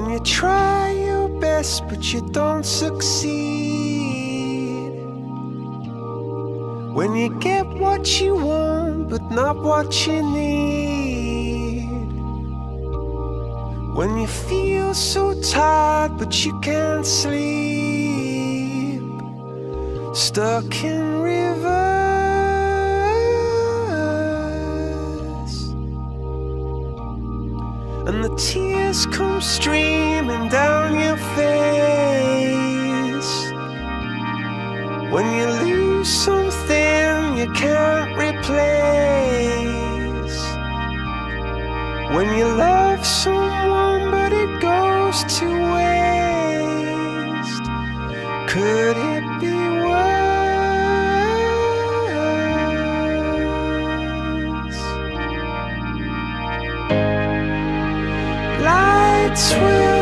When you try your best but you don't succeed. When you get what you want but not what you need. When you feel so tired but you can't sleep. Stuck in reverse. And the tears come streaming down your face. When you lose something you can't replace. When you love someone but it goes to waste. Could it be worse? Lights will